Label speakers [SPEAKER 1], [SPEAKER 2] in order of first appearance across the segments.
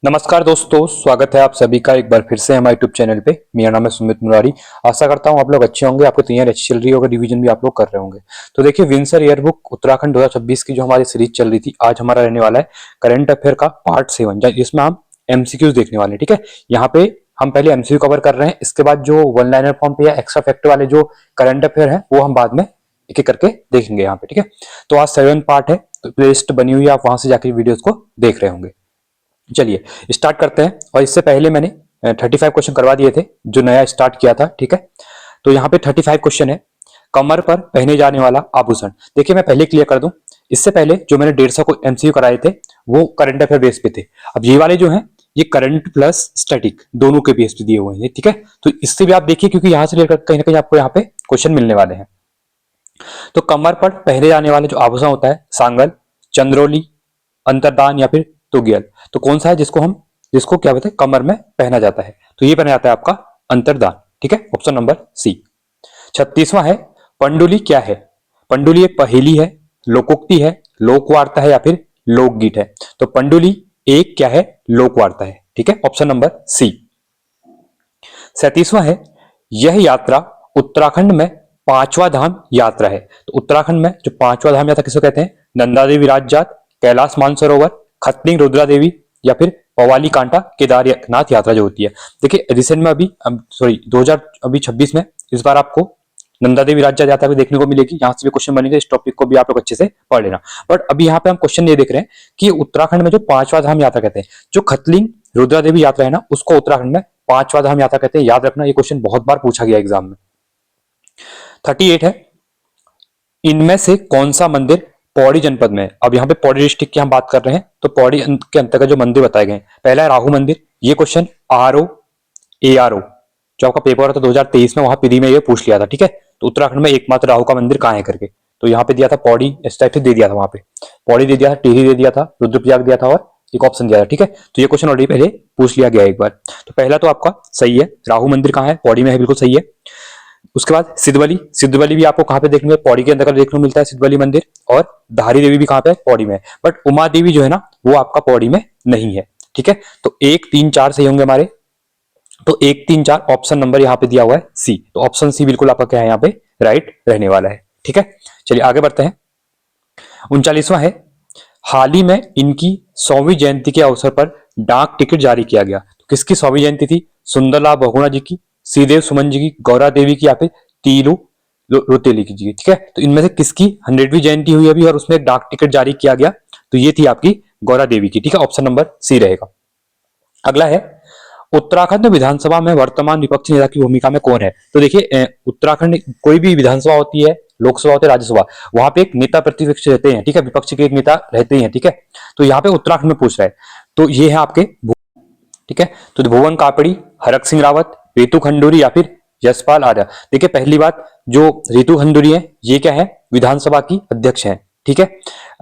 [SPEAKER 1] नमस्कार दोस्तों, स्वागत है आप सभी का एक बार फिर से हमारे यूट्यूब चैनल पे। मेरा नाम है सुमित मुरारी। आशा करता हूँ आप लोग अच्छे होंगे, आपकी तैयारी अच्छी चल रही होगी, रिवीजन भी आप लोग कर रहे होंगे। तो देखिए, विंसर ईयरबुक उत्तराखंड 2026 की जो हमारी सीरीज चल रही थी, आज हमारा रहने वाला है करंट अफेयर का पार्ट 7, जिसमें हम एमसीक्यूज देखने वाले हैं। ठीक है, यहाँ पे हम पहले एमसीक्यू कवर कर रहे हैं, इसके बाद जो वन लाइनर फॉर्म पे या एक्स्ट्रा फैक्ट वाले जो करंट अफेयर है वो हम बाद में एक एक करके देखेंगे यहाँ पे। ठीक है, तो आज 7 पार्ट है, तो प्लेलिस्ट बनी हुई है, आप वहां से जाकर वीडियोस को देख रहे होंगे। चलिए स्टार्ट करते हैं। और इससे पहले मैंने 35 क्वेश्चन करवा दिए थे जो नया स्टार्ट किया था। ठीक है, तो यहाँ पे 35 क्वेश्चन है। कमर पर पहने जाने वाला आभूषण, देखिए मैं पहले क्लियर कर दूं, इससे पहले जो मैंने 150 को एमसीक्यू कराए थे वो करंट अफेयर बेस पे थे। अब ये वाले जो हैं ये करंट प्लस स्टैटिक दोनों के बेस पे दिए हुए हैं। ठीक है, तो इससे भी आप देखिए, क्योंकि यहाँ से लेकर कहीं ना कहीं आपको यहाँ पे क्वेश्चन मिलने वाले हैं। तो कमर पर पहने जाने वाले जो आभूषण होता है, सांगल, चंद्रोली, अंतरदान या फिर तुगियल, तो कौन सा है जिसको क्या बोलते हैं कमर में पहना जाता है? तो ये पहना जाता है आपका अंतरदान। ठीक है, ऑप्शन नंबर सी। 36वां है, पंडुली क्या है? पंडुली एक पहेली है, लोकोक्ति है, लोकवार्ता है या फिर लोकगीत है? तो पंडुली एक क्या है? लोकवार्ता है। ठीक है, ऑप्शन नंबर सी। 37वां है, यह यात्रा उत्तराखंड में पांचवा धाम यात्रा है। तो उत्तराखंड में जो पांचवा धाम यात्रा किसको कहते हैं? नंदा देवी राजजात, कैलाश मानसरोवर, खतलिंग रुद्रा देवी या फिर पवाली कांटा केदारनाथ यात्रा जो होती है। देखिए रिसेंट में अभी 2026 में इस बार आपको नंदा देवी राजजात यात्रा भी देखने को मिलेगी। यहाँ से भी क्वेश्चन बनेंगे, इस टॉपिक को भी आप लोग अच्छे से पढ़ लेना। बट अभी यहाँ पे हम क्वेश्चन ये देख रहे हैं कि उत्तराखंड में जो पांचवा धाम यात्रा कहते हैं, जो खतलिंग रुद्रा देवी यात्रा है ना, उसको उत्तराखंड में पांचवा धाम यात्रा कहते हैं। याद रखना, ये क्वेश्चन बहुत बार पूछा गया एग्जाम में। 38 है, इनमें से कौन सा मंदिर पौड़ी जनपद में है? अब यहाँ पे पौड़ी डिस्ट्रिक्ट की हम बात कर रहे हैं, तो पौड़ी के अंतर्गत जो मंदिर बताए गए हैं, पहला है राहु मंदिर। ये क्वेश्चन आरओ एआरओ जो आपका पेपर था 2023 में, वहां प्री में ये पूछ लिया था। ठीक है, तो उत्तराखंड में एकमात्र राहु का मंदिर कहाँ है करके, तो यहाँ पे दिया था पौड़ी, इस टाइप से दे दिया था। वहां पे पौड़ी दे दिया था, टिहरी दे दिया था, रुद्रप्रयाग दिया था और एक ऑप्शन दिया था। ठीक है, तो ये क्वेश्चन ऑलरेडी पहले पूछ लिया गया एक बार। तो पहला तो आपका सही है, राहु मंदिर कहाँ है? पौड़ी में है, बिल्कुल सही है। उसके बाद सिद्धवली, सिद्धवली भी आपको कहाँ पे देखने में? पौड़ी के अंदर देखने को मिलता है सिद्धवली मंदिर। और धारी देवी भी कहाँ पे है? पौड़ी में। बट उमा देवी जो है ना, वो आपका पौड़ी में नहीं है। ठीक है, तो 1 3 4 सही होंगे हमारे। तो 1 3 4 ऑप्शन नंबर यहाँ पे दिया हुआ है सी, तो ऑप्शन सी बिल्कुल आपका क्या है यहाँ पे राइट रहने वाला है। ठीक है, चलिए आगे बढ़ते हैं। 39वां है, हाल ही में इनकी 100वीं जयंती के अवसर पर डाक टिकट जारी किया गया। तो किसकी 100वीं जयंती थी? सुंदरलाल बहुगुणा जी की, श्रीदेव सुमन जी की, गौरा देवी की या फिर तीलू रुतेली की जी? ठीक है, तो इनमें से किसकी 100वीं जयंती हुई अभी और उसमें एक डाक टिकट जारी किया गया? तो ये थी आपकी गौरा देवी की। ठीक है, ऑप्शन नंबर सी रहेगा। अगला है, उत्तराखंड विधानसभा में वर्तमान विपक्षी नेता की भूमिका में कौन है? तो देखिए उत्तराखंड कोई भी विधानसभा होती है, लोकसभा होती है, राज्यसभा, वहां पे एक नेता प्रतिपक्ष रहते हैं। ठीक है, विपक्ष के एक नेता रहते हैं। ठीक है, तो यहाँ पे उत्तराखंड में पूछ रहा है, तो ये है आपके ठीक है, तो भुवन कापड़ी, हरक सिंह रावत, रितु खंडूरी या फिर यशपाल आर्य? देखिए पहली बात, जो रितु खंडूरी है ये क्या है? विधानसभा की अध्यक्ष है। ठीक है,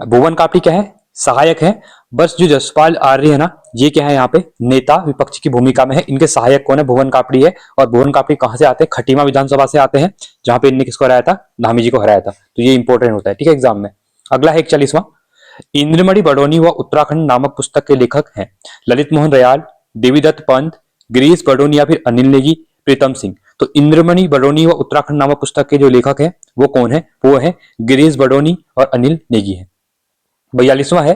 [SPEAKER 1] भुवन कापड़ी क्या है? सहायक है। बस जो यशपाल आर्य है ना, ये क्या है? यहाँ पे नेता विपक्ष की भूमिका में है। इनके सहायक कौन है? भुवन कापड़ी है। और भुवन कापड़ी कहां से आते हैं? खटीमा विधानसभा से आते हैं, जहां पे इनने किसको हराया था? धामी जी को हराया था। तो ये इंपॉर्टेंट होता है ठीक है एग्जाम में। अगला है 41वां, इंद्रमणि बडोनी व उत्तराखंड नामक पुस्तक के लेखक हैं ललित मोहन रयाल, देवीदत्त पंत, गिरीश बडोनी या फिर अनिल नेगी, प्रीतम सिंह? तो इंद्रमणि बडोनी व उत्तराखंड नामक पुस्तक के जो लेखक हैं वो कौन है? वो है गिरीश बडोनी और अनिल नेगी है। 42वां है,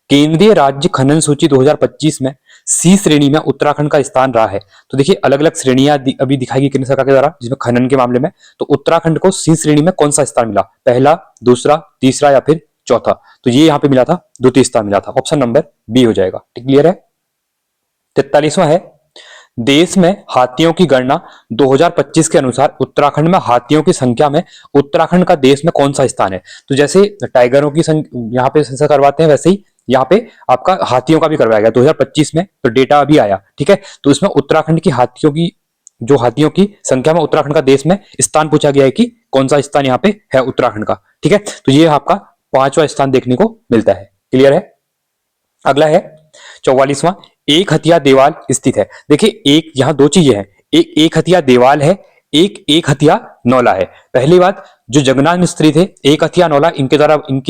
[SPEAKER 1] केंद्रीय राज्य खनन सूची 2025 में सी श्रेणी में उत्तराखंड का स्थान रहा है। तो देखिए अलग अलग श्रेणियां अभी दिखाई गई केंद्र सरकार के द्वारा, जिसमें खनन के मामले में तो उत्तराखंड को सी श्रेणी में कौन सा स्थान मिला? पहला, दूसरा, तीसरा या फिर चौथा? तो ये यहाँ पे मिला था, द्वितीय स्थान मिला था। ऑप्शन नंबर बी हो जाएगा। क्लियर है। 43वां है, देश में हाथियों की गणना 2025 के अनुसार उत्तराखंड में हाथियों की संख्या में उत्तराखंड का देश में कौन सा स्थान है? तो जैसे टाइगरों की यहाँ पे सेंसस करवाते हैं, वैसे ही यहाँ पे आपका हाथियों का भी करवाया गया 2025 में, तो डेटा अभी आया। ठीक है, तो इसमें उत्तराखंड की हाथियों की संख्या में उत्तराखंड का देश में स्थान पूछा गया है कि कौन सा स्थान यहाँ पे है उत्तराखंड का। ठीक है, तो ये आपका 5वां स्थान देखने को मिलता है। क्लियर है। अगला है 44वां, एक हथिया देवाल स्थित है। देखिए एक यहाँ दो चीजें हैं, एक हथिया देवाल है, एक हथिया नौला है। पहली बात, जो जगन्नाथ मिस्त्री थे, एक हथिया नौला इनके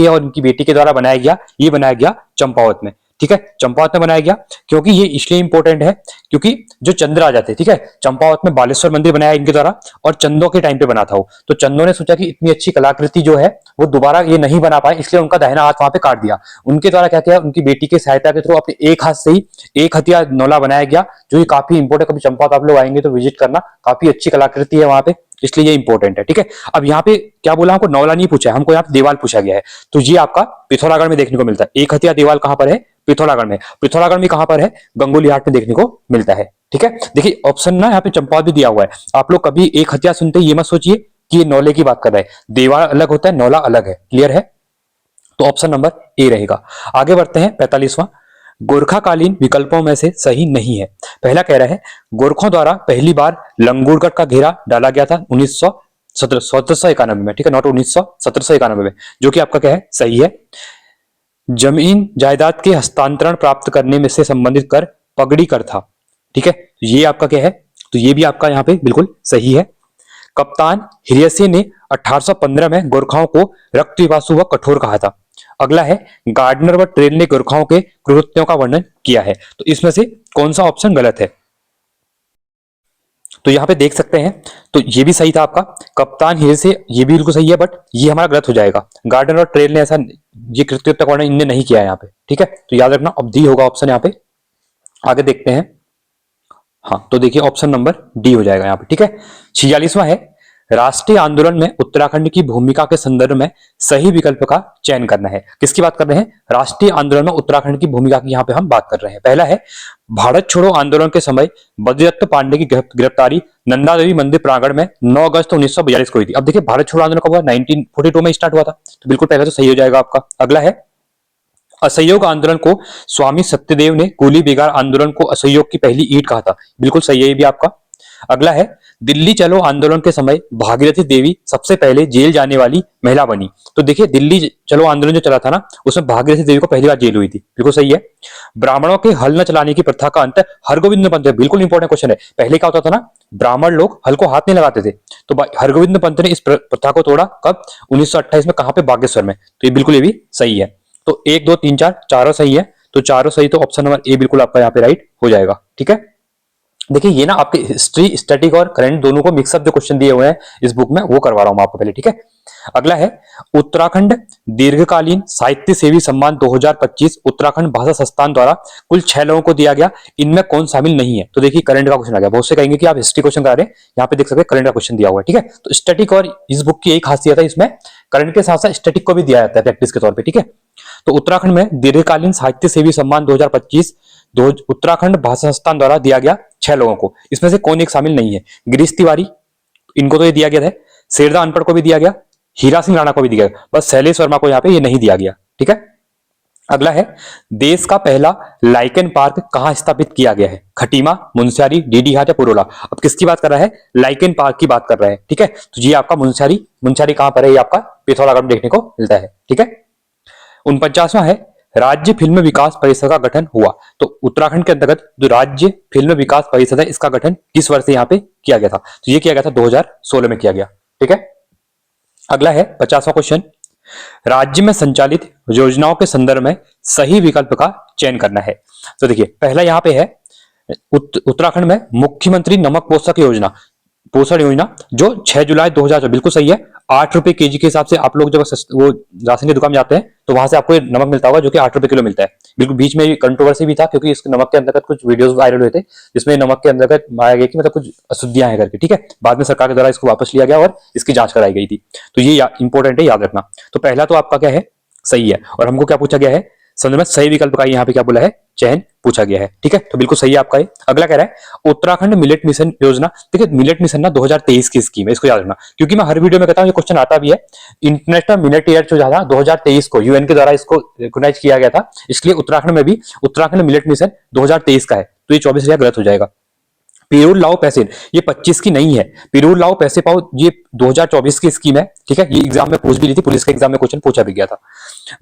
[SPEAKER 1] और इनकी बेटी के द्वारा बनाया गया, ये बनाया गया चंपावत में। ठीक है, चंपावत में बनाया गया। क्योंकि ये इसलिए इंपॉर्टेंट है क्योंकि जो चंद्र आ जाते, ठीक है, चंपावत में बालेश्वर मंदिर बनाया इनके द्वारा और चंदों के टाइम पे बना था वो, तो चंदों ने सोचा कि इतनी अच्छी कलाकृति जो है वो दोबारा ये नहीं बना पाए, इसलिए उनका दाहिना हाथ वहां पे काट दिया। उनके द्वारा क्या किया, उनकी बेटी की सहायता के थ्रू अपने एक हाथ से ही एक हथिया नौला बनाया गया, जो ये काफी इंपॉर्टेंट। कभी चंपावत आप लोग आएंगे तो विजिट करना, काफी अच्छी कलाकृति है वहां पे, इसलिए ये इंपॉर्टेंट है, ठीक है। अब यहाँ पे क्या बोला, हमको नौला नहीं पूछा है, हमको यहाँ पे देवाल पूछा गया है, तो ये आपका पिथौरागढ़ में देखने को मिलता है। एक हथिया देवाल कहां पर है, पिथौरागढ़ में। पिथौरागढ़ में कहां पर है, गंगोली हाट में देखने को मिलता है, ठीक है। देखिए ऑप्शन ना यहाँ पे चंपावत भी दिया हुआ है, आप लोग कभी एक हथिया सुनते ये मत सोचिए कि ये नौले की बात कर रहा है, देवाल अलग होता है, नौला अलग है, क्लियर है। तो ऑप्शन नंबर ए रहेगा। आगे बढ़ते हैं 45वां, गोरखाकालीन विकल्पों में से सही नहीं है। पहला कह रहा है गोरखों द्वारा पहली बार लंगूरगढ़ का घेरा डाला गया था 1791 में, ठीक है, नॉट 1791 में, जो कि आपका क्या है, सही है। जमीन जायदाद के हस्तांतरण प्राप्त करने में से संबंधित कर पगड़ी कर था, ठीक है, ये आपका क्या है, तो ये भी आपका यहाँ पे बिल्कुल सही है। कप्तान हिरसे ने 1815 में गोरखाओं को रक्तपिपासु व कठोर कहा था। अगला है गार्डनर व ट्रेल ने गोरखाओं के कृत्यों का वर्णन किया है, तो इसमें से कौन सा ऑप्शन गलत है। तो यहाँ पे देख सकते हैं, तो ये भी सही था आपका, कप्तान हिरसे ये भी बिल्कुल सही है, बट ये हमारा गलत हो जाएगा। गार्डनर और ट्रेल ने ऐसा ये कृत्यों का वर्णन इनने नहीं किया है यहाँ पे, ठीक है, तो याद रखना अब डी होगा ऑप्शन यहाँ पे। आगे देखते हैं, हाँ तो देखिए ऑप्शन नंबर डी हो जाएगा यहाँ पे, ठीक है। 46वां है राष्ट्रीय आंदोलन में उत्तराखंड की भूमिका के संदर्भ में सही विकल्प का चयन करना है। किसकी बात कर रहे हैं, राष्ट्रीय आंदोलन में उत्तराखंड की भूमिका की यहाँ पे हम बात कर रहे हैं। पहला है भारत छोड़ो आंदोलन के समय बद्रीदत्त पांडे की गिरफ्तारी नंदा देवी मंदिर प्रांगण में 9 अगस्त 1942 को हुई थी। अब देखिए भारत छोड़ो आंदोलन कब हुआ, 1942 में स्टार्ट हुआ था, तो बिल्कुल पहले तो सही हो जाएगा आपका। अगला है असहयोग आंदोलन को स्वामी सत्यदेव ने कूली बेगार आंदोलन को असहयोग की पहली ईंट कहा था, बिल्कुल सही है ये भी आपका। अगला है दिल्ली चलो आंदोलन के समय भागीरथी देवी सबसे पहले जेल जाने वाली महिला बनी, तो देखिए दिल्ली चलो आंदोलन जो चला था ना, उसमें भागीरथी देवी को पहली बार जेल हुई थी, बिल्कुल सही है। ब्राह्मणों के हल न चलाने की प्रथा का अंत हरगोविंद पंत, बिल्कुल इंपॉर्टेंट क्वेश्चन है। पहले क्या होता था ना, ब्राह्मण लोग हल को हाथ नहीं लगाते थे, तो हरगोविंद पंत ने इस प्रथा को तोड़ा, कब, 1928 में, कहां पे, बागेश्वर में, तो ये बिल्कुल ये भी सही है। तो 1 2 3 4 चारों सही है, तो चारों सही, तो ऑप्शन नंबर ए बिल्कुल आपका यहाँ पे राइट हो जाएगा, ठीक है। देखिए ये ना आपके हिस्ट्री, स्टैटिक और करंट दोनों को मिक्सअप जो क्वेश्चन दिए हुए हैं इस बुक में, वो करवा रहा हूं आपको पहले, ठीक है। अगला है उत्तराखंड दीर्घकालीन साहित्य सेवी सम्मान 2025 उत्तराखंड भाषा संस्थान द्वारा कुल 6 लोगों को दिया गया, इनमें कौन शामिल नहीं है। तो देखिए करंट का क्वेश्चन आ गया, बहुत से कहेंगे कि आप हिस्ट्री क्वेश्चन करा रहे हैं, यहाँ पे देख सकते हैं करंट का क्वेश्चन दिया हुआ है, ठीक है। तो स्टैटिक और इस बुक की एक खासियत है, इसमें करंट के साथ साथ स्टैटिक को भी दिया जाता है प्रैक्टिस के तौर पर, ठीक है। तो उत्तराखंड में दीर्घकालीन साहित्य सेवी सम्मान 2025 उत्तराखंड भाषा संस्थान द्वारा दिया गया 6 लोगों को, इसमें से कौन एक शामिल नहीं है। गिरीश तिवारी, इनको तो ये दिया गया था, शेरदा अनपढ़ को भी दिया गया, हीरा सिंह राणा को भी दिया गया, बस शैलेश वर्मा को यहाँ पे ये नहीं दिया गया, ठीक है। अगला है देश का पहला लाइकेन पार्क कहां स्थापित किया गया है, खटीमा, मुनस्यारी, डीडीहाट या पुरोला। अब किसकी बात कर रहा है, लाइकेन पार्क की बात कर रहा है, ठीक है। तो ये आपका मुनस्यारी, मुनस्यारी कहां पर है, ये आपका पिथौरागढ़ में देखने को मिलता है, ठीक है। 49वां है राज्य फिल्म विकास परिषद का गठन हुआ, तो उत्तराखंड के अंतर्गत जो राज्य फिल्म विकास परिषद है इसका गठन किस वर्ष से यहाँ पे किया गया था, तो ये किया गया था 2016 में किया गया, ठीक है। अगला है 50वां क्वेश्चन, राज्य में संचालित योजनाओं के संदर्भ में सही विकल्प का चयन करना है। तो देखिए पहला यहाँ पे है उत्तराखंड में मुख्यमंत्री नमक पोषण योजना जो 6 जुलाई 2004, बिल्कुल सही है। 8 रुपए केजी के हिसाब से आप लोग जब वो राशन की दुकान में जाते हैं तो वहां से आपको नमक मिलता होगा जो कि 8 रुपए किलो मिलता है। बिल्कुल बीच में कंट्रोवर्सी भी था क्योंकि इस नमक के अंतर्गत कुछ वीडियोस वायरल हुए थे जिसमें नमक के अंतर्गत माया गया कि मतलब कुछ अशुद्धियां हैं करके, ठीक है। बाद में सरकार के द्वारा इसको वापस लिया गया और इसकी जांच कराई गई थी, तो ये इंपॉर्टेंट है, याद रखना। तो पहला तो आपका क्या है, सही है। और हमको क्या पूछा गया है, संदर्भ में सही विकल्प का यहाँ पे क्या बोला है, चयन पूछा गया है, ठीक है। तो बिल्कुल सही है आपका ये। अगला कह रहा है उत्तराखंड मिलेट मिशन योजना, देखिए मिलेट मिशन ना 2023 की स्कीम है, इसको याद रखना क्योंकि मैं हर वीडियो में कहता हूँ ये क्वेश्चन आता भी है। इंटरनेशनल मिलेट ईयर जो था 2023 को यूएन के द्वारा इसको रिकॉग्नाइज किया गया था, इसलिए उत्तराखंड में भी उत्तराखंड मिलेट मिशन 2023 का है, तो ये 24 गलत हो जाएगा। पिरूल लाओ पैसे, ये 25 की नहीं है, पिरूल लाओ पैसे पाओ ये 2024 की स्कीम है, ठीक है। ये एग्जाम में पूछ भी ली थी, पुलिस के एग्जाम में क्वेश्चन पूछा भी गया था।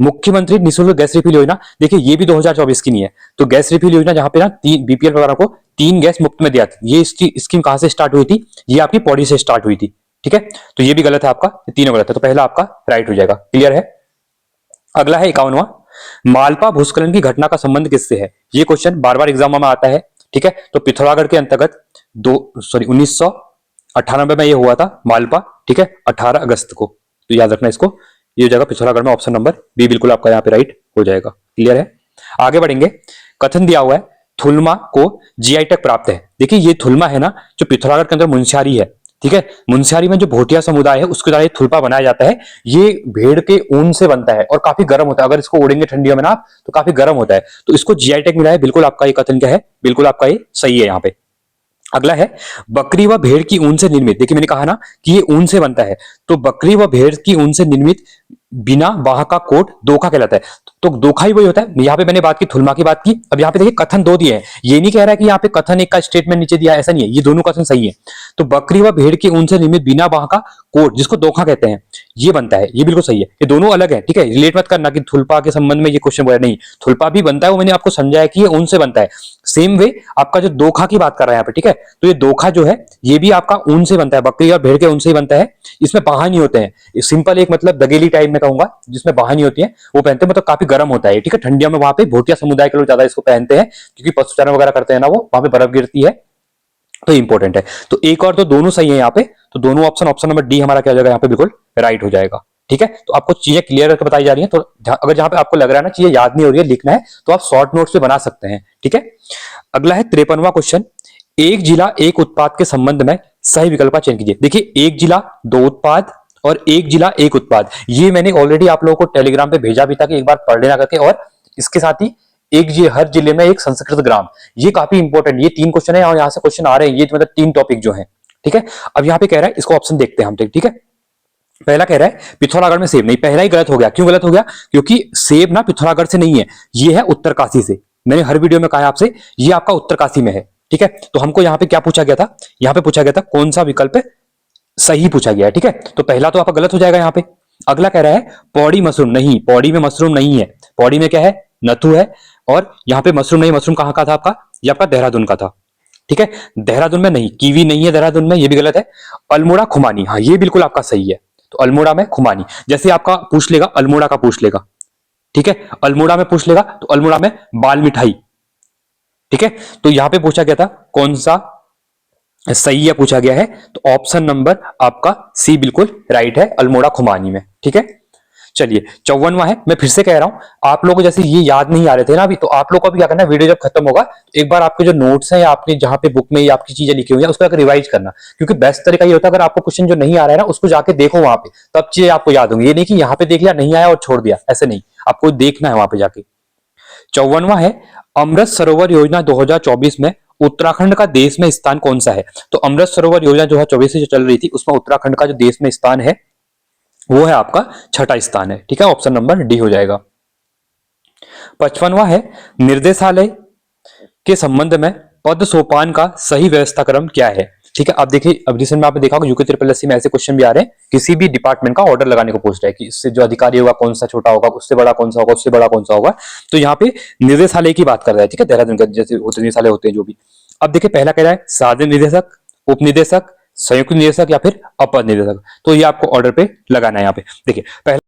[SPEAKER 1] मुख्यमंत्री निःशुल्क गैस रिफिल योजना, देखिए ये भी 2024 की नहीं है। तो गैस रिफिल योजना जहां पे ना 3 बीपीएल वगैरह को 3 गैस मुफ्त में दिया था, ये स्कीम कहां से स्टार्ट हुई थी, ये आपकी पौड़ी से स्टार्ट हुई थी, ठीक है। तो ये भी गलत है आपका, तीनों गलत है, तो पहला आपका राइट हो जाएगा, क्लियर है। अगला है 51वां, मालपा भूस्खलन की घटना का संबंध किससे है? ये क्वेश्चन बार बार एग्जाम में आता है, ठीक है। तो पिथौरागढ़ के अंतर्गत 1998 में ये हुआ था मालपा, ठीक है, 18 अगस्त को। तो याद रखना इसको, ये हो जाएगा पिथौरागढ़ में, ऑप्शन नंबर बी बिल्कुल आपका यहाँ पे राइट हो जाएगा। क्लियर है? आगे बढ़ेंगे। कथन दिया हुआ है थुलमा को जीआई टैग प्राप्त है। देखिए ये थुलमा है ना, जो पिथौरागढ़ के अंदर मुंशियारी है, ठीक है, मुंशियारी में जो भोटिया समुदाय है उसके द्वारा ये थुलपा बनाया जाता है। ये भेड़ के ऊन से बनता है और काफी गर्म होता है, अगर इसको ओढ़ेंगे ठंडियों में ना आप तो काफी गर्म होता है। तो इसको जीआई टैग मिला है, बिल्कुल आपका ये कथन क्या है, बिल्कुल आपका ये सही है यहाँ पे। अगला है बकरी व भेड़ की ऊन से निर्मित। देखिए मैंने कहा ना कि ये ऊन से बनता है, तो बकरी व भेड़ की ऊन से निर्मित बिना बाह का कोट दोखा कहलाता है। तो दोखा ही वही होता है। यहाँ पे मैंने बात की थुलमा की बात की, अब यहाँ पे देखिए कथन दो दिए हैं, ये नहीं कह रहा है कि यहाँ पे कथन एक का स्टेटमेंट नीचे दिया है, ऐसा नहीं है, ये दोनों कथन सही है। तो बकरी व भेड़ की ऊन से निर्मित बिना बाह का कोट जिसको दोखा कहते हैं ये बनता है, ये बिल्कुल सही है। ये दोनों अलग है, ठीक है, रिलेट मत करना कि थुलपा के संबंध में ये क्वेश्चन बोला, नहीं, थुलपा भी बनता है, वो मैंने आपको समझाया कि ये ऊन से बनता है। सेम वे आपका जो दोखा की बात कर रहा है यहाँ पे, ठीक है, तो ये दोखा जो है ये भी आपका ऊन से बनता है, बकरी और भेड़ के ऊन से ही बनता है। इसमें बाहा नहीं होते हैं, सिंपल एक मतलब दगेली टाइप में कहूंगा, जिसमें बाहा नहीं होती है, वो पहनते हैं, मतलब काफी गर्म होता है, ठीक है। ठंडियों में वहां पे भोटिया समुदाय के लोग ज्यादा इसको पहनते हैं, क्योंकि पशुचारण वगैरह करते हैं ना, वो वहां पे बर्फ गिरती है, तो इंपॉर्टेंट है। तो एक और तो दोनों सही है यहाँ पे, तो दोनों ऑप्शन नंबर डी हमारा क्या हो जाएगा यहाँ पे, बिल्कुल राइट हो जाएगा, ठीक है। तो आपको चीजें क्लियर करके बताई जा रही हैं, तो अगर जहां पे आपको लग रहा है ना चीजें याद नहीं हो रही है, लिखना है, तो आप शॉर्ट नोट्स पे बना सकते हैं, ठीक है। अगला है 53वां क्वेश्चन, एक जिला एक उत्पाद के संबंध में सही विकल्प का चयन कीजिए। देखिए एक जिला दो उत्पाद और एक जिला एक उत्पाद, ये मैंने ऑलरेडी आप लोगों को टेलीग्राम पे भेजा भी था कि एक बार पढ़ लेना करके, और इसके साथ ही हर जिले में एक संस्कृत ग्राम, ये काफी इंपॉर्टेंट, ये 3 क्वेश्चन है और यहाँ से क्वेश्चन आ रहे हैं, ये मतलब 3 टॉपिक जो है, ठीक है। अब यहाँ पे कह रहा है, इसको ऑप्शन देखते हैं हम, ठीक है। पहला कह रहा है पिथौरागढ़ में सेब नहीं, पहला ही गलत हो गया। क्यों गलत हो गया? क्योंकि सेब ना पिथौरागढ़ से नहीं है, ये है उत्तरकाशी से। मैंने हर वीडियो में कहा है आपसे, ये आपका उत्तरकाशी में है, ठीक है। तो हमको यहाँ पे क्या पूछा गया था, यहाँ पे पूछा गया था कौन सा विकल्प सही पूछा गया है, ठीक है। तो पहला तो आपका गलत हो जाएगा यहाँ पे। अगला कह रहा है पौड़ी मशरूम, नहीं, पौड़ी में मशरूम नहीं है, पौड़ी में क्या है, नथु है, और यहाँ पे मशरूम नहीं, मशरूम कहाँ का था आपका, ये आपका देहरादून का था, ठीक है। देहरादून में नहीं, कीवी नहीं है देहरादून में, ये भी गलत है। अल्मोड़ा खुमानी, हाँ ये बिल्कुल आपका सही है। तो अल्मोड़ा में खुमानी, जैसे आपका पूछ लेगा अल्मोड़ा का पूछ लेगा, ठीक है, अल्मोड़ा में पूछ लेगा तो अल्मोड़ा में बाल मिठाई, ठीक है। तो यहां पे पूछा गया था कौन सा सही है पूछा गया है, तो ऑप्शन नंबर आपका सी बिल्कुल राइट है, अल्मोड़ा खुमानी में, ठीक है। चलिए 54वां है, मैं फिर से कह रहा हूं, आप लोगों को जैसे ये याद नहीं आ रहे थे ना अभी, तो आप लोग को भी क्या करना है, वीडियो जब खत्म होगा तो एक बार आपके जो नोट्स हैं या आपने जहां पे बुक में या आपकी चीजें लिखी हुई है उसको रिवाइज करना, क्योंकि बेस्ट तरीका ये होता है अगर आपको क्वेश्चन जो नहीं आ रहा है ना उसको जाके देखो वहां पे, तब चीजें आपको याद होंगी। ये नहीं कि यहाँ पे देख लिया नहीं आया और छोड़ दिया, ऐसे नहीं, आपको देखना है वहां पे जाके। 54वां है अमृत सरोवर योजना 2024 में उत्तराखंड का देश में स्थान कौन सा है? तो अमृत सरोवर योजना 2024 से जो चल रही थी उसमें उत्तराखंड का जो देश में स्थान है वो है आपका 6ठा स्थान है, ठीक है, ऑप्शन नंबर डी हो जाएगा। 55वां है निर्देशालय के संबंध में पद सोपान का सही व्यवस्था क्रम क्या है? ठीक है, आप देखिए अब रिसेंट में आपने देखा होगा यूके ट्रिपल एससी में ऐसे क्वेश्चन भी आ रहे हैं, किसी भी डिपार्टमेंट का ऑर्डर लगाने को पूछ रहा है कि इससे जो अधिकारी होगा कौन सा छोटा होगा, उससे बड़ा कौन सा होगा, उससे बड़ा कौन सा होगा। तो यहाँ पे निर्देशालय की बात कर रहा है, ठीक है, देहरादून का जैसे निदेशालय होते हैं जो भी। अब देखिए पहला कह रहा है साधन निदेशक, उप निदेशक, संयुक्त निदेशक या फिर अपर निदेशक, तो ये आपको ऑर्डर पे लगाना है यहाँ पे। देखिए पहला,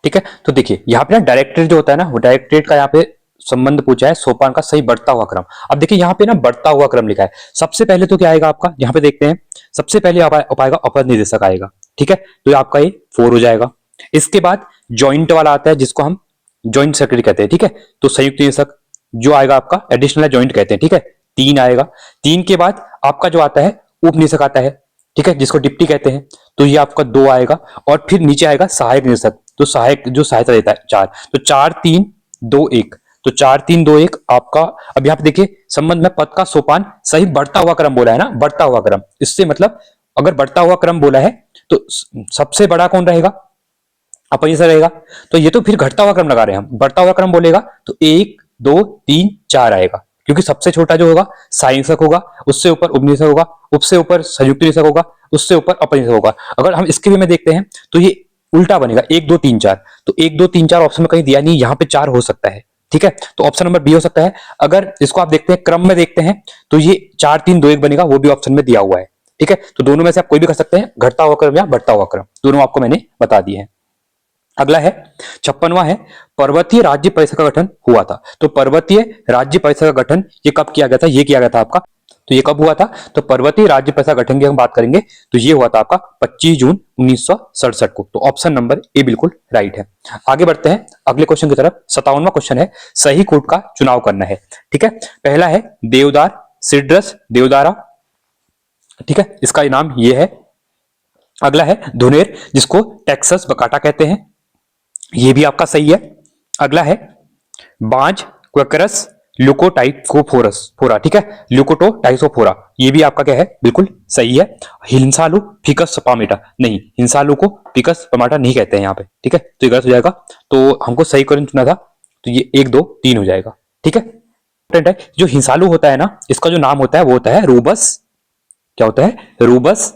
[SPEAKER 1] ठीक है, तो देखिए यहाँ पे ना डायरेक्टरेट जो होता है ना, वो डायरेक्टरेट का यहाँ पे संबंध पूछा है सोपान का सही बढ़ता हुआ क्रम। अब देखिए यहाँ पे ना बढ़ता हुआ क्रम लिखा है, सबसे पहले तो क्या आएगा आपका, यहाँ पे देखते हैं, सबसे पहले आएगा अपर निदेशक आएगा, ठीक है, तो ये आपका ये 4 हो जाएगा। इसके बाद ज्वाइंट वाला आता है जिसको हम ज्वाइंट सेक्रेटरी कहते हैं, ठीक है, तो संयुक्त निदेशक जो आएगा आपका एडिशनल ज्वाइंट कहते हैं, ठीक है, 3 आएगा। 3 के बाद आपका जो आता है उप निदेशक आता है, ठीक है, जिसको डिप्टी कहते हैं, तो ये आपका 2 आएगा। और फिर नीचे आएगा सहायक निदेशक, तो सहायक जो सहायता देता है 4, तो 4 3 2 1, तो 4 3 2 1 आपका। अब यहाँ पे देखिए संबंध में पद का सोपान सही बढ़ता हुआ क्रम बोला है ना, बढ़ता हुआ क्रम, इससे मतलब अगर बढ़ता हुआ क्रम बोला है तो सबसे बड़ा कौन रहेगा, अपन से रहेगा, तो ये तो फिर घटता हुआ क्रम लगा रहे हैं हम, बढ़ता हुआ क्रम बोलेगा तो 1 2 3 4 आएगा, क्योंकि सबसे छोटा जो होगा सहायक होगा, उससे ऊपर उपनिदेशक होगा, उससे ऊपर संयुक्त निदेशक होगा, उससे ऊपर अपर निदेशक होगा। अगर हम इसके वे में देखते हैं तो ये उल्टा बनेगा 1 2 3 4, तो 1 2 3 4 ऑप्शन में कहीं दिया नहीं, यहाँ पे 4 हो सकता है, ठीक है, तो ऑप्शन नंबर बी हो सकता है। अगर इसको आप देखते हैं क्रम में देखते हैं तो ये 4 3 2 1 बनेगा, वो भी ऑप्शन में दिया हुआ है, ठीक है। तो दोनों में से आप कोई भी कर सकते हैं, घटता हुआ क्रम या बढ़ता हुआ क्रम, दोनों आपको मैंने बता दिए हैं। अगला है 56वां है पर्वतीय राज्य परिषद का गठन हुआ था। तो पर्वतीय राज्य परिषद का गठन ये कब किया गया था, ये किया गया था आपका, तो ये कब हुआ था, तो पर्वतीय राज्य परिषद गठन की हम बात करेंगे तो ये हुआ था आपका 25 जून 1967 को। तो ऑप्शन नंबर ए बिल्कुल राइट है। आगे बढ़ते हैं अगले क्वेश्चन की तरफ। 57वां क्वेश्चन है सही कोट का चुनाव करना है। ठीक है, पहला है देवदार, सिड्रस, देवदारा। ठीक है, इसका नाम ये है। अगला है धुनेर, जिसको टेक्सस बकाटा कहते हैं, ये भी आपका सही है। अगला है बांज, क्वेकरस, ल्यूकोटाइफोरस फोरा। ठीक है, ल्यूकोटोटाइफोरा, ये भी आपका क्या है, बिल्कुल सही है। हिंसालू फिकस पमाटा, नहीं, हिंसालू को फिकस पमाटा नहीं कहते हैं यहाँ पे। ठीक है, तो ये गलत हो जाएगा। तो हमको सही क्वेश्चन चुना था, तो ये 1 2 3 हो जाएगा। ठीक है, इंपॉर्टेंट है, जो हिंसालू होता है ना, इसका जो नाम होता है वो होता है रूबस, क्या होता है, रूबस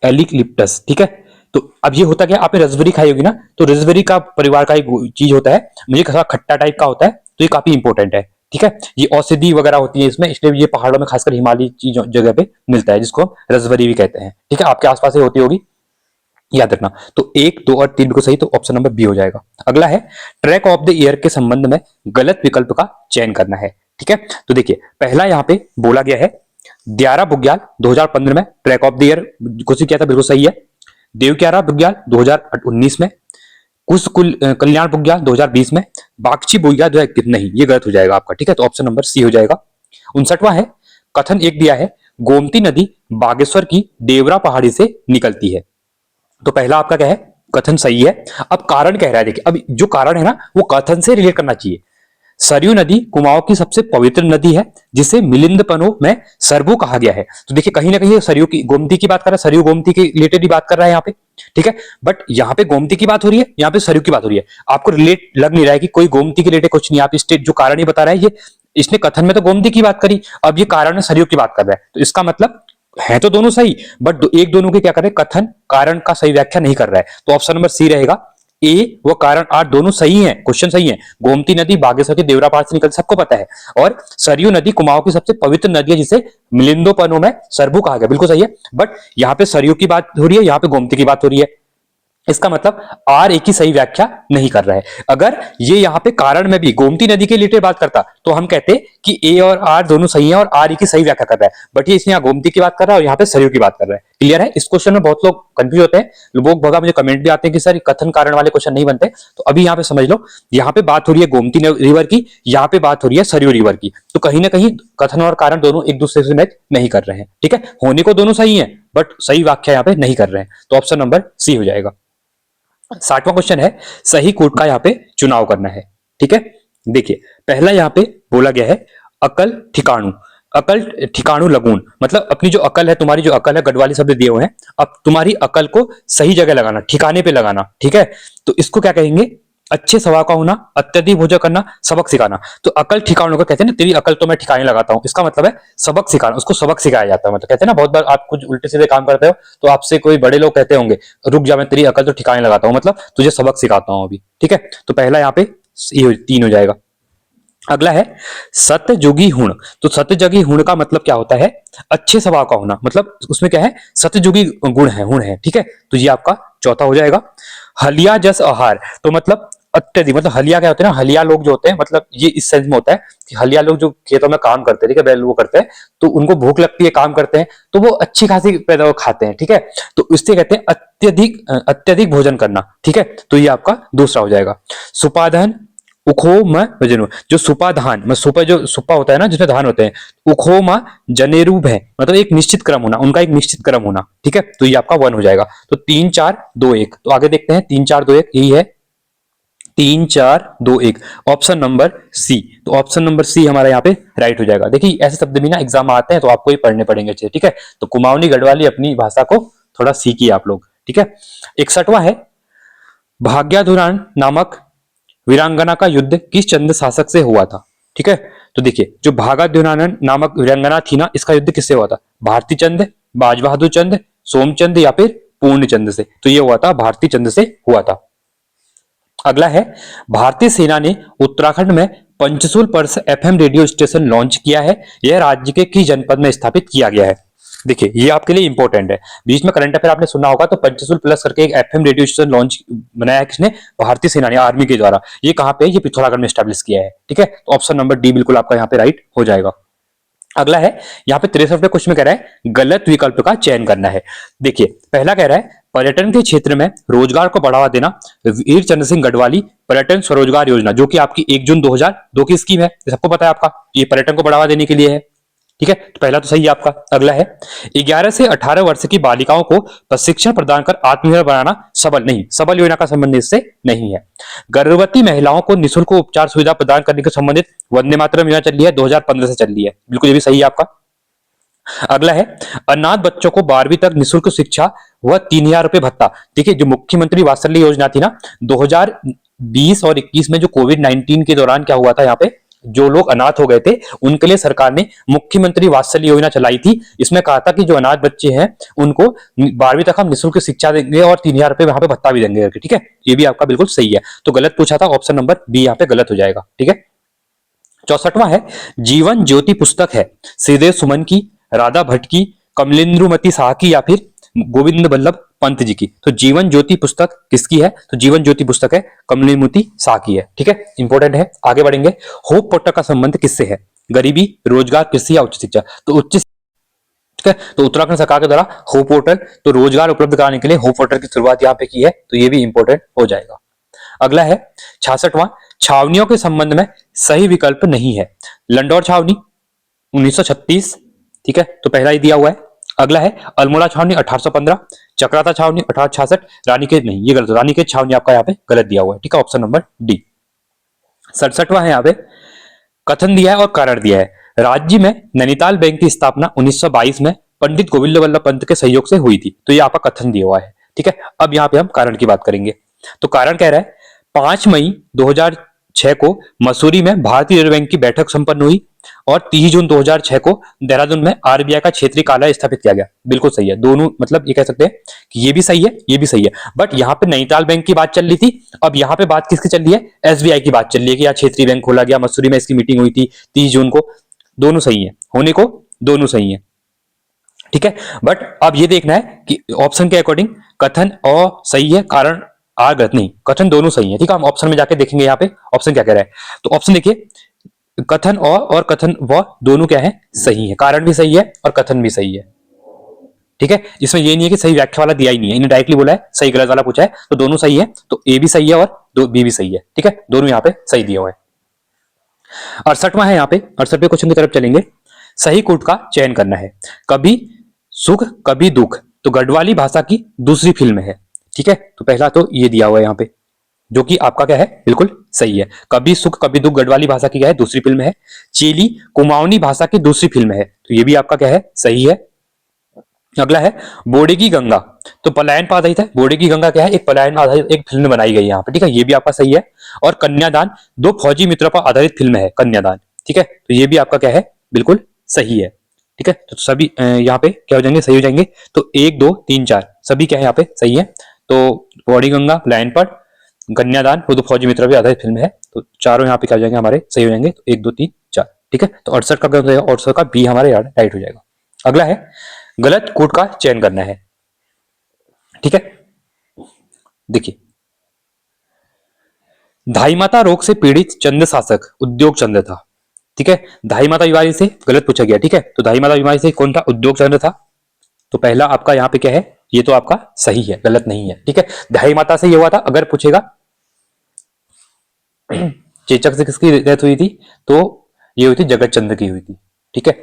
[SPEAKER 1] एलिक्लिप्टस। ठीक है, तो अब ये होता क्या, आपने रसबेरी खाई होगी ना, तो रसबेरी का परिवार का एक चीज होता है, मुझे थोड़ा खट्टा टाइप का होता है, तो ये काफी इंपॉर्टेंट है। ठीक है, ये औषधि वगैरह होती है इसमें, इसलिए ये पहाड़ों में खासकर हिमालयी चीजों जगह पे मिलता है, जिसको हम रसबेरी भी कहते हैं। ठीक है, आपके आसपास ही होती होगी, याद रखना। तो 1 2 और 3 बिल्कुल सही, तो ऑप्शन नंबर बी हो जाएगा। अगला है ट्रैक ऑफ द ईयर के संबंध में गलत विकल्प का चयन करना है। ठीक है, तो देखिए पहला यहाँ पे बोला गया है द्यारा बुग्याल 2015 में ट्रैक ऑफ द ईयर घोषित किया था, बिल्कुल सही है। देवक्यारा बुग्याल 2019 में, कुश कल्याण बुग्याल 2020 में, बागची बुग्याल 2021, नहीं ये गलत हो जाएगा आपका। ठीक है, तो ऑप्शन नंबर सी हो जाएगा। 59वां है कथन एक दिया है गोमती नदी बागेश्वर की देवरा पहाड़ी से निकलती है। तो पहला आपका क्या है, कथन सही है। अब कारण कह रहा है, देखिए अब जो कारण है ना वो कथन से रिलेट करना चाहिए। सरयू नदी कुमाऊं की सबसे पवित्र नदी है, जिसे मिलिंदपनो में सरबू कहा गया है। तो देखिए कहीं ना कहीं सरयू की गोमती की बात कर रहा है, सरयू गोमती के रिलेटेड ही बात कर रहा है यहाँ पे। ठीक है, बट यहाँ पे गोमती की बात हो रही है, यहाँ पे सरयू की बात हो रही है। आपको रिलेट लग नहीं रहा है कि कोई गोमती के रिलेटेड कुछ नहीं, आप स्टेट जो कारण ही बता रहा है, ये इसने कथन में तो गोमती की बात करी, अब ये कारण में सरयू की बात कर रहा है, तो इसका मतलब है तो दोनों सही, बट एक दोनों के क्या कर रहे हैं, कथन कारण का सही व्याख्या नहीं कर रहा है। तो ऑप्शन नंबर सी रहेगा, ए व कारण आर दोनों सही हैं, क्वेश्चन सही है। गोमती नदी बागेश्वर के देवरा पहाड़ से निकलती सबको पता है, और सरयू नदी कुमाऊं की सबसे पवित्र नदी है, जिसे मिलिंदोपनो में सरबू कहा गया, बिल्कुल सही है। बट यहाँ पे सरयू की बात हो रही है, यहाँ पे गोमती की बात हो रही है, इसका मतलब आर एक की सही व्याख्या नहीं कर रहा है। अगर ये यहाँ पे कारण में भी गोमती नदी के रिलेटेड बात करता तो हम कहते कि ए और आर दोनों सही हैं और आर एक की सही व्याख्या कर रहा है, बट ये इसने यहाँ गोमती की बात कर रहा है और यहाँ पे सरयू की बात कर रहा है। क्लियर है, इस क्वेश्चन में बहुत लोग कंफ्यूज होते हैं, लोग भगा मुझे कमेंट भी आते हैं कि सर कथन कारण वाले क्वेश्चन नहीं बनते। तो अभी यहाँ पे समझ लो, यहाँ पे बात हो रही है गोमती रिवर की, यहाँ पे बात हो रही है सरयू रिवर की, तो कहीं ना कहीं कथन और कारण दोनों एक दूसरे से मैच नहीं कर रहे हैं। ठीक है, होने को दोनों सही है, बट सही व्याख्या यहाँ पे नहीं कर रहे हैं, तो ऑप्शन नंबर सी हो जाएगा। 60वां क्वेश्चन है सही कोट का यहाँ पे चुनाव करना है। ठीक है, देखिए पहला यहाँ पे बोला गया है अकल ठिकाणु, अकल ठिकाणु लगून, मतलब अपनी जो अकल है, तुम्हारी जो अकल है, गढ़वाली शब्द दिए हुए हैं, अब तुम्हारी अकल को सही जगह लगाना, ठिकाने पे लगाना। ठीक है, तो इसको क्या कहेंगे, अच्छे स्वभाव का होना, अत्यधिक भोजन करना, सबक सिखाना। तो अकल ठिकाने को कहते हैं ना, तेरी अकल तो मैं ठिकाने लगाता हूं, इसका मतलब है सबक सिखाना, उसको सबक सिखाया जाता है। मतलब कहते हैं ना, बहुत बार आप कुछ उल्टे सीधे काम करते हो तो आपसे कोई बड़े लोग कहते होंगे रुक जा मैं तेरी अकल तो ठिकाने लगाता हूं, मतलब तुझे सबक सिखाता हूं अभी। ठीक है, तो पहला यहाँ पे 3 हो जाएगा। अगला है सतयुगी हुण, तो सतयुगी हुण का मतलब क्या होता है, अच्छे स्वभाव का होना, मतलब उसमें क्या है, सतयुगी गुण है, हुण है। ठीक है, तो ये आपका चौथा हो जाएगा। हलिया जस आहार, तो मतलब अत्यधिक, मतलब हलिया क्या होते हैं ना, हलिया लोग जो होते हैं, मतलब ये इस सेंस में होता है कि हलिया लोग जो खेतों में काम करते हैं, ठीक है, बैल वो करते हैं, तो उनको भूख लगती है, काम करते हैं, तो वो अच्छी खासी पैदा खाते हैं। ठीक है, तो इससे कहते हैं अत्यधिक भोजन करना। ठीक है, तो ये आपका दूसरा हो जाएगा। सुपाधन उखोम वजनु, जो सुपा धान, मतलब सुपा जो सुपा होता है ना जिसमें धान होते हैं, उखोमा जनेरूब है, मतलब एक निश्चित क्रम होना, उनका एक निश्चित क्रम होना। ठीक है, तो ये आपका 1 हो जाएगा। तो 3 4 2 1, तो आगे देखते हैं 3 4 2 1, यही है 3 4 2 1, ऑप्शन नंबर सी। तो ऑप्शन नंबर सी हमारा यहाँ पे राइट हो जाएगा। देखिए ऐसे शब्द भी ना एग्जाम में आते हैं, तो आपको ही पढ़ने पड़ेंगे अच्छे। ठीक है, तो कुमाऊनी गढ़वाली अपनी भाषा को थोड़ा सीखिए आप लोग। ठीक है, 61वां है भाग्याधुरान नामक वीरांगना का युद्ध किस चंद शासक से हुआ था। ठीक है, तो देखिए जो भागाद्युनानन नामक वीरांगना थी ना, इसका युद्ध किससे हुआ था, भारती चंद, बाज बहादुर चंद, सोमचंद या फिर पूर्णचंद से। तो ये हुआ था भारती चंद से हुआ था। अगला है भारतीय सेना ने उत्तराखंड में पंचसूल पर एफएम रेडियो स्टेशन लॉन्च किया है, यह राज्य के किस जनपद में स्थापित किया गया है। देखिए ये आपके लिए इंपॉर्टेंट है। बीच में करंट अफेयर आपने सुना होगा तो पंचसूल प्लस करके एक एफएम रेडियो स्टेशन लॉन्च बनाया है किसने, भारतीय सेना ने, आर्मी के द्वारा। ये कहाँ पे है, ये पिथौरागढ़ में स्टैब्लिश किया है। ठीक है, तो ऑप्शन नंबर डी बिल्कुल आपका यहाँ पे राइट हो जाएगा। अगला है यहाँ पे 63वें क्वेश्चन में कह रहा है गलत विकल्प का चयन करना है। देखिए पहला कह रहा है पर्यटन के क्षेत्र में रोजगार को बढ़ावा देना, वीर चंद्र सिंह गढ़वाली पर्यटन स्वरोजगार योजना, जो कि आपकी 1 जून 2002 की स्कीम है, ये सबको पता है आपका, ये पर्यटन को बढ़ावा देने के लिए है। ठीक है, तो पहला तो सही है आपका। अगला है 11 से 18 वर्ष की बालिकाओं को प्रशिक्षण प्रदान कर आत्मनिर्भर बनाना सबल, नहीं, सबल योजना का संबंध इससे नहीं है। गर्भवती महिलाओं को निःशुल्क उपचार सुविधा प्रदान करने के संबंधित वंदे मातरम योजना चल रही है, 2015 से चल रही है, बिल्कुल ये भी सही है आपका। अगला है अनाथ बच्चों को 12वीं तक निःशुल्क शिक्षा व 3,000 रुपए भत्ता। देखिए जो मुख्यमंत्री वात्सल्य योजना थी ना 2020 और 21 में, जो कोविड-19 के दौरान क्या हुआ था, यहाँ पे जो लोग अनाथ हो गए थे उनके लिए सरकार ने मुख्यमंत्री वात्सल्य योजना चलाई थी। इसमें कहा था कि जो अनाथ बच्चे हैं उनको 12वीं तक हम निःशुल्क शिक्षा देंगे और 3,000 रुपए वहां पे भत्ता भी देंगे। ठीक है, ये भी आपका बिल्कुल सही है। तो गलत पूछा था, ऑप्शन नंबर बी यहाँ पे गलत हो जाएगा। ठीक है, 64वां है जीवन ज्योति पुस्तक है श्रीदेव सुमन की, राधा भट्ट की, कमलेंद्रुमति शाह की, या फिर गोविंद बल्लभ पंत जी की। तो जीवन ज्योति पुस्तक किसकी है, तो जीवन ज्योति पुस्तक है कमलेंद्रुमति शाह की है। ठीक है, इंपॉर्टेंट है। आगे बढ़ेंगे, होप पोर्टल का संबंध किससे है, गरीबी, रोजगार, कृषि या उच्च शिक्षा। तो उच्च, ठीक है, तो उत्तराखंड सरकार के द्वारा होप पोर्टल, तो रोजगार उपलब्ध कराने के लिए होप पोर्टल की शुरुआत यहाँ पे की है, तो ये भी इंपॉर्टेंट हो जाएगा। अगला है 66वां छावनियों के संबंध में सही विकल्प नहीं है, लंडौर छावनी 1936, ठीक है, तो पहला ही दिया हुआ है। अगला है अल्मोड़ा छावनी 1815, चक्राता छावनी 1866, रानीखेत नहीं, ये गलत, रानीखेत छावनी आपका यहाँ पे गलत दिया हुआ है। ठीक है, ऑप्शन नंबर डी। 67वां है यहाँ पे कथन दिया है और कारण दिया है, राज्य में नैनीताल बैंक की स्थापना 1922 में पंडित गोविंद वल्लभ पंत के सहयोग से हुई थी, तो ये आपका कथन दिया हुआ है। ठीक है, अब यहाँ पे हम कारण की बात करेंगे। तो कारण कह रहा है 5 मई 2006 को मसूरी में भारतीय रिजर्व बैंक की बैठक संपन्न हुई और 30 जून 2006 को देहरादून में आरबीआई का क्षेत्रीय कार्यालय स्थापित किया गया। बिल्कुल सही है, दोनों मतलब ये कह सकते हैं कि ये भी सही है, ये भी सही है। बट यहाँ पे नैनीताल बैंक की बात चल रही थी, अब यहाँ पे बात किसकी चल रही है, एसबीआई की बात चल रही है कि यहाँ क्षेत्रीय बैंक खोला गया, मसूरी में इसकी मीटिंग हुई थी 30 जून को। दोनों सही है, होने को दोनों सही है। ठीक है, बट अब ये देखना है कि ऑप्शन के अकॉर्डिंग कथन अ सही है, कारण आ गलत नहीं, कथन दोनों सही है। ठीक है, हम ऑप्शन में जाके देखेंगे यहाँ पे ऑप्शन क्या कह रहा है। तो ऑप्शन देखिए, कथन अ और कथन व दोनों क्या है, सही है, कारण भी सही है और कथन भी सही है। ठीक है, इसमें ये नहीं है कि सही व्याख्या वाला दिया ही नहीं है, इन्हें डायरेक्टली बोला है, सही गलत वाला पूछा है, तो दोनों सही है, तो ए भी सही है और बी भी सही है। ठीक है, दोनों यहाँ पे सही दिए हुए हैं। 68वां है यहाँ पे, 68वें क्वेश्चन की तरफ चलेंगे। सही कूट का चयन करना है, कभी सुख कभी दुख, तो गढ़वाली भाषा की दूसरी फिल्म है। ठीक है, तो पहला तो ये दिया हुआ है यहाँ पे, जो कि आपका क्या है, बिल्कुल सही है। कभी सुख कभी दुख गढ़वाली भाषा की क्या है, दूसरी फिल्म है। चेली कुमाऊनी भाषा की दूसरी फिल्म है, तो ये भी आपका क्या है, सही है। अगला है बोडे की गंगा, तो पलायन पर आधारित है, बोडे की गंगा क्या है, एक पलायन पर आधारित एक फिल्म बनाई गई है यहाँ पे। ठीक है, ये भी आपका सही है। और कन्यादान दो फौजी मित्रों पर आधारित फिल्म है कन्यादान। ठीक है, तो ये भी आपका क्या है, बिल्कुल सही है। ठीक है, तो सभी यहाँ पे क्या हो जाएंगे, सही हो जाएंगे। तो 1 2 3 4 सभी क्या है यहाँ पे सही है। तो बॉडी गंगा, लाइन पर, कन्यादान वो तो फौजी मित्र भी आधारित फिल्म है, तो चारों यहाँ पे क्या हो जाएंगे हमारे, सही हो जाएंगे। तो 1 2 3 4। ठीक है, तो 68 का गलत हो जाएगा, 68 का बी हमारे राइट हो जाएगा। अगला है गलत कूट का चयन करना है। ठीक है, देखिए धाई माता रोग से पीड़ित चंद शासक उद्योग चंद्र था। ठीक है, धाई माता बीमारी से गलत पूछा गया। ठीक है, तो धाई माता बीमारी से कौन था, उद्योग चंद्र था। तो पहला आपका यहाँ पे क्या है, ये तो आपका सही है, गलत नहीं है। ठीक है, धाई माता से ये हुआ था। अगर पूछेगा चेचक से किसकी डेथ हुई थी, तो ये हुई थी जगत चंद्र की हुई थी। ठीक है,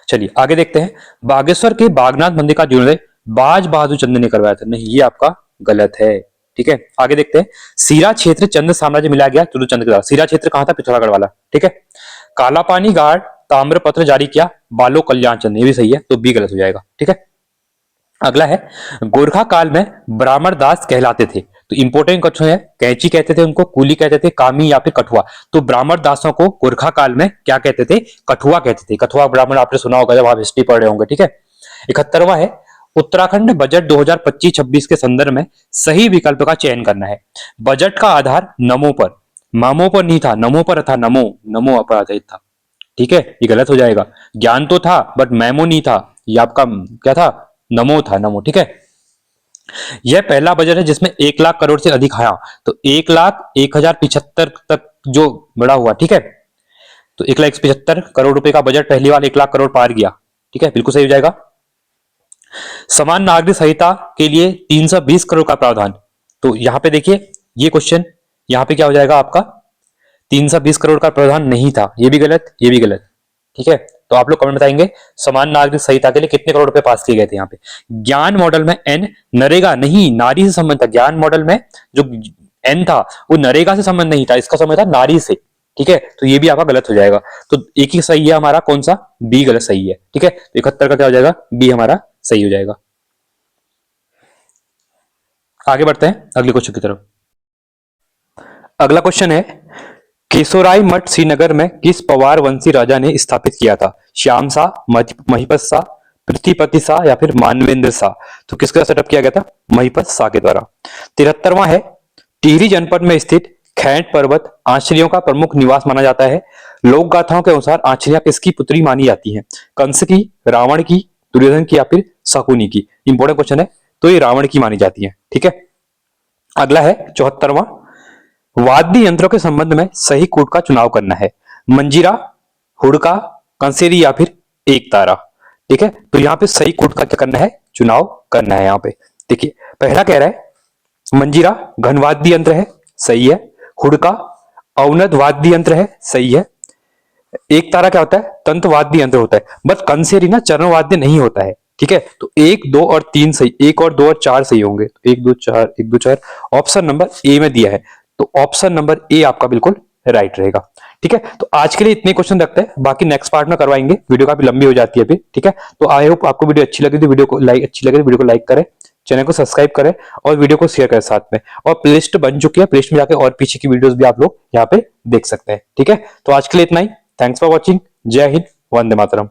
[SPEAKER 1] चलिए आगे देखते हैं। बागेश्वर के बागनाथ मंदिर का जीर्णोद्धार बाज बहादुर चंद्र ने करवाया था, नहीं ये आपका गलत है। ठीक है, आगे देखते हैं। सीरा क्षेत्र चंद्र साम्राज्य मिला गया चंद्र के द्वारा। सीरा क्षेत्र कहां था, पिथौरागढ़ वाला। ठीक है, काला पानी गाड़ ताम्र पत्र जारी किया बालो कल्याण चंद्र, ये भी सही है, तो बी गलत हो जाएगा। ठीक है, अगला है गोरखा काल में ब्राह्मण दास कहलाते थे, तो इंपोर्टेंट क्वेश्चन है। कैंची कहते थे उनको, कूली कहते थे, कामी या फिर कठुआ। तो ब्राह्मण दासों को गोरखा काल में क्या कहते थे, कठुआ कहते थे। कठुआ ब्राह्मण आपने सुना होगा जब आप हिस्ट्री पढ़ रहे होंगे। ठीक है, 71वां है उत्तराखंड बजट 2025-26 के संदर्भ में सही विकल्प का चयन करना है। बजट का आधार नमो पर, मामो पर नहीं था, नमो पर था, नमो नमो पर आधारित था। ठीक है, ये गलत हो जाएगा। ज्ञान तो था बट मैमो नहीं था, ये आपका क्या था, नमो था, नमो। ठीक है, यह पहला बजट है जिसमें 1 लाख करोड़ से अधिक आया। तो 1,01,075 तक जो बड़ा हुआ। ठीक है, तो 1,75 करोड़ रुपए का बजट पहली बार 1 लाख करोड़ पार किया। ठीक है, बिल्कुल सही हो जाएगा। समान नागरिक संहिता के लिए 320 करोड़ का प्रावधान। तो यहां पे देखिए ये क्वेश्चन, यहां पे क्या हो जाएगा आपका, 320 करोड़ का प्रावधान नहीं था, ये भी गलत, ये भी गलत। ठीक है, तो आप लोग कमेंट बताएंगे समान नागरिक संहिता के लिए कितने करोड़ रुपए पास किए गए थे। यहाँ पे ज्ञान मॉडल में एन नरेगा नहीं, नारी से संबंध था। ज्ञान मॉडल में जो एन था वो नरेगा से संबंध नहीं था, इसका संबंध था नारी से। ठीक है, तो ये भी आपका गलत हो जाएगा। तो एक ही सही है हमारा, कौन सा, बी गलत सही है। ठीक है, तो 71 का क्या हो जाएगा, बी हमारा सही हो जाएगा। आगे बढ़ते हैं अगले क्वेश्चन की तरफ। अगला क्वेश्चन है, केशोराय मठ श्रीनगर में किस पवार वंशी राजा ने स्थापित किया था? श्याम शाह, महिपत शाह, पृथ्वीपति शाह या फिर मानवेंद्र शाह? तो किसका सेटअप किया गया था? महिपत शाह के द्वारा। 73वां है, टिहरी जनपद में स्थित खैंट पर्वत आश्चर्यों का प्रमुख निवास माना जाता है। लोक गाथाओं के अनुसार आश्चर्या किसकी पुत्री मानी जाती है? कंस की, रावण की, दुर्योधन की या फिर शकुनी की? इंपॉर्टेंट क्वेश्चन है, तो ये रावण की मानी जाती है। ठीक है, अगला है 74वां, वाद्य यंत्रों के संबंध में सही कोड का चुनाव करना है। मंजीरा, हुड़का, कंसेरी या फिर एक तारा? ठीक है, तो यहाँ पे सही कोड का क्या करना है, चुनाव करना है। यहाँ पे देखिए पहला कह रहा है मंजीरा घनवाद्य यंत्र है, सही है। हुड़का अवनद वाद्य यंत्र है, सही है। एक तारा क्या होता है, तंत्र वाद्य यंत्र होता है। बट कंसेरी ना चरण वाद्य नहीं होता है। ठीक है, तो 1, 2 और 3 सही, 1 और 2 और 4 सही होंगे। 1, 2, 4, 1, 2, 4 ऑप्शन नंबर ए में दिया है, तो ऑप्शन नंबर ए आपका बिल्कुल राइट रहेगा। ठीक है, तो आज के लिए इतने क्वेश्चन रखते हैं, बाकी नेक्स्ट पार्ट में करवाएंगे, वीडियो काफी लंबी हो जाती है अभी। ठीक है, तो आई होप आपको वीडियो अच्छी लगी, तो वीडियो को लाइक करें, चैनल को सब्सक्राइब करें और वीडियो को शेयर करें साथ में। और प्लेलिस्ट बन चुकी है, प्लेलिस्ट में जाकर और पीछे की वीडियोस भी आप लोग यहाँ पे देख सकते हैं। ठीक है, तो आज के लिए इतना ही। Thanks for watching. जय हिंद, वंदे मातरम।